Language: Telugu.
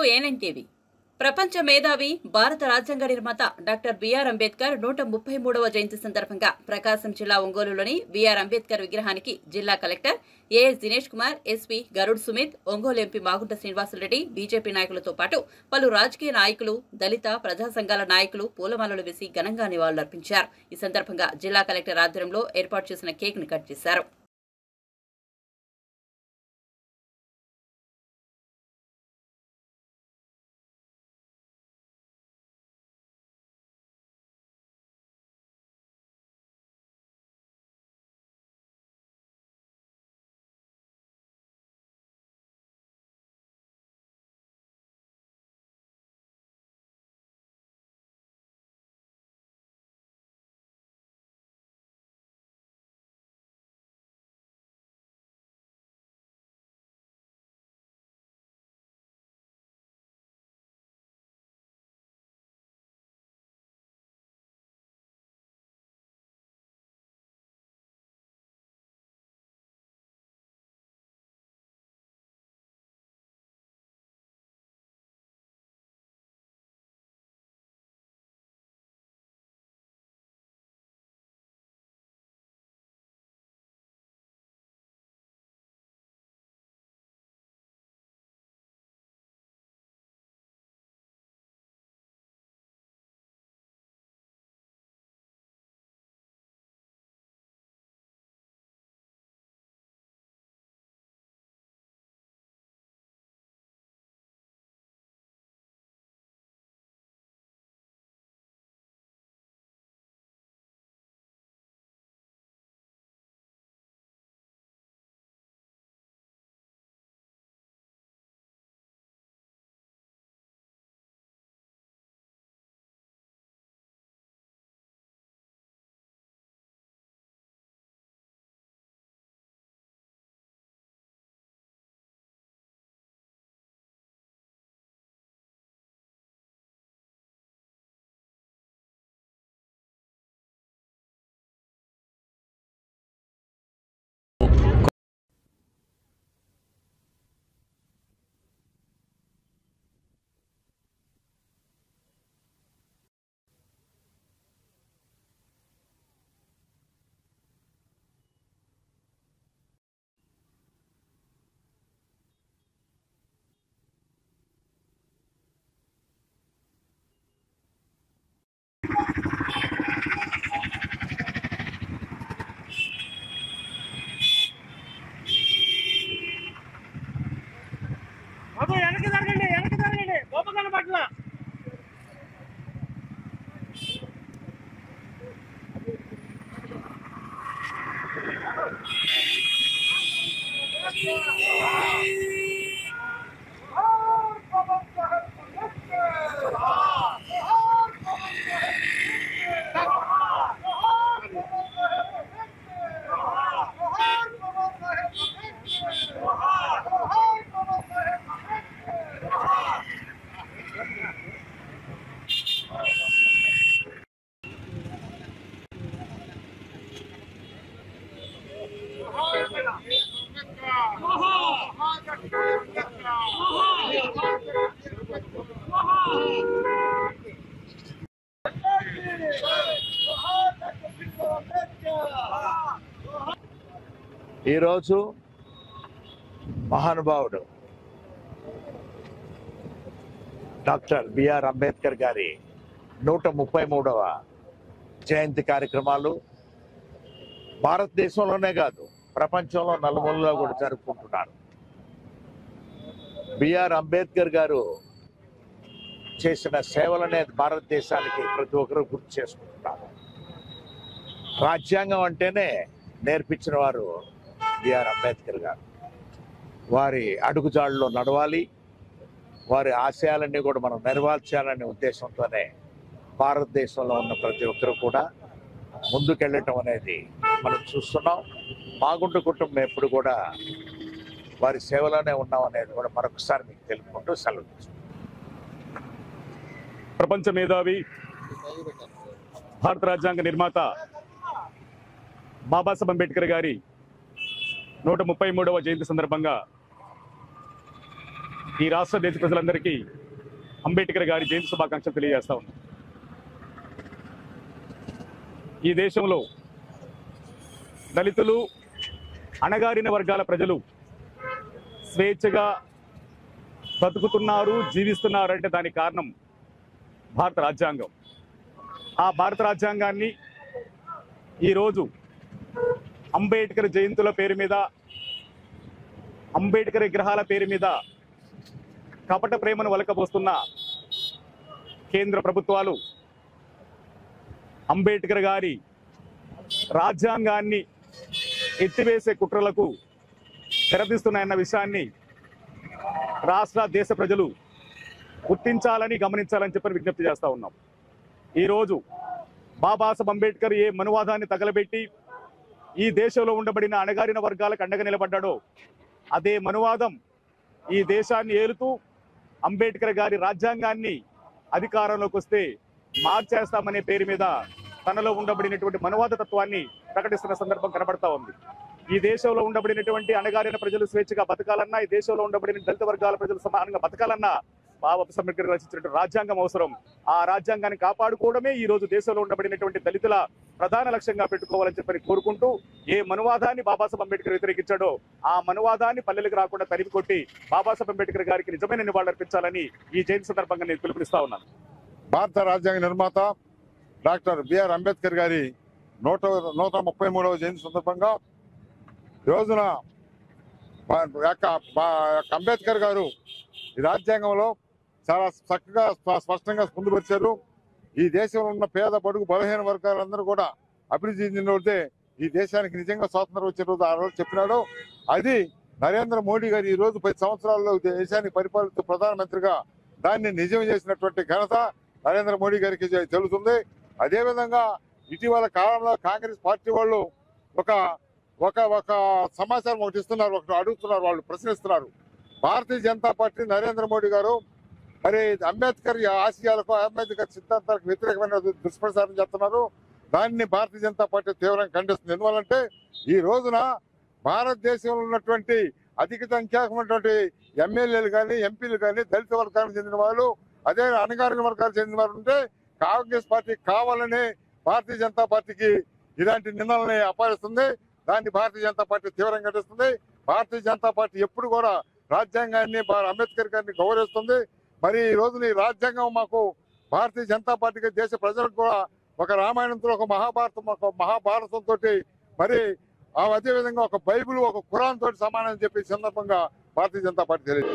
ANN ప్రపంచ మేధావి భారత రాజ్యాంగ నిర్మాత డాక్టర్ బిఆర్ అంబేద్కర్ 133వ జయంతి సందర్భంగా ప్రకాశం జిల్లా ఒంగోలులోని బిఆర్ అంబేద్కర్ విగ్రహానికి జిల్లా collector AS Dinesh Kumar, SP Garud Sumit, Ongole MP Magunta Srinivasulu Reddy, BJP నాయకులతో పాటు పలు రాజకీయ నాయకులు, దళిత ప్రజా సంఘాల నాయకులు పూలమాలలు వేసి ఘనంగా నివాళులర్పించారు. ఈ సందర్భంగా జిల్లా కలెక్టర్ ఆధ్వర్యంలో ఏర్పాటు చేసిన కేక్ ను కట్ చేశారు. ఈరోజు మహానుభావుడు డాక్టర్ బిఆర్ అంబేద్కర్ గారి 133వ జయంతి కార్యక్రమాలు భారతదేశంలోనే కాదు ప్రపంచంలో నలుమూలలో కూడా జరుపుకుంటున్నారు. బిఆర్ అంబేద్కర్ గారు చేసిన సేవలనే భారతదేశానికి ప్రతి ఒక్కరూ గుర్తు చేసుకుంటున్నారు. రాజ్యాంగం అంటేనే నేర్పించిన వారు బిఆర్ అంబేద్కర్ గారు. వారి అడుగుజాడల్లో నడవాలి, వారి ఆశయాలన్నీ కూడా మనం నెరవేర్చాలనే ఉద్దేశంతోనే భారతదేశంలో ఉన్న ప్రతి ఒక్కరు కూడా ముందుకెళ్ళటం అనేది మనం చూస్తున్నాం. మాగుంట కుటుంబం ఎప్పుడు కూడా వారి సేవలోనే ఉన్నాం అనేది కూడా మరొకసారి మీకు తెలుపుకుంటూ సెలవు తీసుకుంటాం. ప్రపంచ మేధావి భారత రాజ్యాంగ నిర్మాత బాబాసాహెబ్ అంబేద్కర్ గారి 133వ జయంతి సందర్భంగా ఈ రాష్ట్ర దేశ ప్రజలందరికీ అంబేద్కర్ గారి జయంతి శుభాకాంక్షలు తెలియజేస్తా ఉన్నాం. ఈ దేశంలో దళితులు, అణగారిన వర్గాల ప్రజలు స్వేచ్ఛగా బతుకుతున్నారు, జీవిస్తున్నారంటే దానికి కారణం భారత రాజ్యాంగం. ఆ భారత రాజ్యాంగాన్ని ఈరోజు అంబేద్కర్ జయంతుల పేరు మీద, అంబేద్కర్ విగ్రహాల పేరు మీద కపట ప్రేమను వలకబోస్తున్న కేంద్ర ప్రభుత్వాలు అంబేద్కర్ గారి రాజ్యాంగాన్ని ఎత్తివేసే కుట్రలకు తెరదీస్తున్నాయన్న విషయాన్ని రాష్ట్ర దేశ ప్రజలు గుర్తించాలని, గమనించాలని చెప్పని విజ్ఞప్తి చేస్తా ఉన్నాం. ఈరోజు బాబాసాహెబ్ అంబేద్కర్ ఏ మనువాదాన్ని తగలబెట్టి ఈ దేశంలో ఉండబడిన అణగారిన వర్గాలకు అండగా నిలబడ్డాడో అదే మనువాదం ఈ దేశాన్ని ఏలుతూ అంబేద్కర్ గారి రాజ్యాంగాన్ని అధికారంలోకి వస్తే మార్చేస్తామనే పేరు మీద తనలో ఉండబడినటువంటి మనువాద తత్వాన్ని ప్రకటిస్తున్న సందర్భం కనబడతా ఉంది. ఈ దేశంలో ఉండబడినటువంటి అణగారిన ప్రజలు స్వేచ్ఛగా బతకాలన్నా, ఈ దేశంలో ఉండబడిన దళిత వర్గాల ప్రజలు సమానంగా బతకాలన్నా బాబాసాహెబ్ అంబేద్కర్ రచించినటువంటి రాజ్యాంగం అవసరం. ఆ రాజ్యాంగాన్ని కాపాడుకోవడమే ఈ రోజు దేశంలో ఉండబడినటువంటి దళితుల ప్రధాన లక్ష్యంగా పెట్టుకోవాలని చెప్పని కోరుకుంటూ, ఏ మనువాదాన్ని బాబాసాహెబ్ అంబేద్కర్ వ్యతిరేకించాడో ఆ మనువాదాన్ని పల్లెలకు రాకుండా తరిమి కొట్టి బాబాసాహెబ్ అంబేద్కర్ గారికి నిజమైన నివాళులర్పించాలని ఈ జయంతి సందర్భంగా నేను పిలుపునిస్తా ఉన్నాను. భారత రాజ్యాంగ నిర్మాత డాక్టర్ బిఆర్ అంబేద్కర్ గారి 133వ జయంతి సందర్భంగా రోజున అంబేద్కర్ గారు ఈ రాజ్యాంగంలో చాలా చక్కగా స్పష్టంగా పొందుపరిచారు. ఈ దేశంలో ఉన్న పేద, బడుగు, బలహీన వర్గాలందరూ కూడా అభివృద్ధి చెందిన రోజే ఈ దేశానికి నిజంగా స్వాతంత్రం వచ్చే రోజు ఆ రోజు చెప్పినాడు. అది నరేంద్ర మోడీ గారు ఈ రోజు 10 సంవత్సరాల్లో దేశాన్ని పరిపాలిస్తూ ప్రధానమంత్రిగా దాన్ని నిజం చేసినటువంటి ఘనత నరేంద్ర మోడీ గారికి చెల్లుతుంది. అదేవిధంగా ఇటీవల కాలంలో కాంగ్రెస్ పార్టీ వాళ్ళు ఒక సమాచారం ఒకటి ఇస్తున్నారు, ఒకటి అడుగుతున్నారు, వాళ్ళు ప్రశ్నిస్తున్నారు. భారతీయ జనతా పార్టీ, నరేంద్ర మోడీ గారు మరి అంబేద్కర్ ఆశయాలకు, అంబేద్కర్ సిద్ధాంతాలకు వ్యతిరేకమైన దుష్ప్రచారం చేస్తున్నారు. దాన్ని భారతీయ జనతా పార్టీ తీవ్రంగా ఖండిస్తుంది. ఎందువల్లంటే ఈ రోజున భారతదేశంలో ఉన్నటువంటి అధిక సంఖ్యాకమైనటువంటి ఎమ్మెల్యేలు కానీ, ఎంపీలు కానీ దళిత వర్గానికి చెందిన వాళ్ళు, అదే అణగారిన వర్గాలకు చెందిన వారు ఉంటే కాంగ్రెస్ పార్టీ కావాలని భారతీయ జనతా పార్టీకి ఇలాంటి నిందలని అపాయిస్తుంది. దాన్ని భారతీయ జనతా పార్టీ తీవ్రంగా ఖండిస్తుంది. భారతీయ జనతా పార్టీ ఎప్పుడు కూడా రాజ్యాంగాన్ని, అంబేద్కర్ గారిని గౌరవిస్తుంది. మరి ఈ రోజున ఈ రాజ్యాంగం మాకు భారతీయ జనతా పార్టీకి, దేశ ప్రజలకు కూడా ఒక రామాయణంతో, ఒక మహాభారతంతో, మరి అదేవిధంగా ఒక బైబిల్, ఒక ఖురాన్ తోటి సమానం చెప్పే సందర్భంగా భారతీయ జనతా పార్టీ తెలియదు.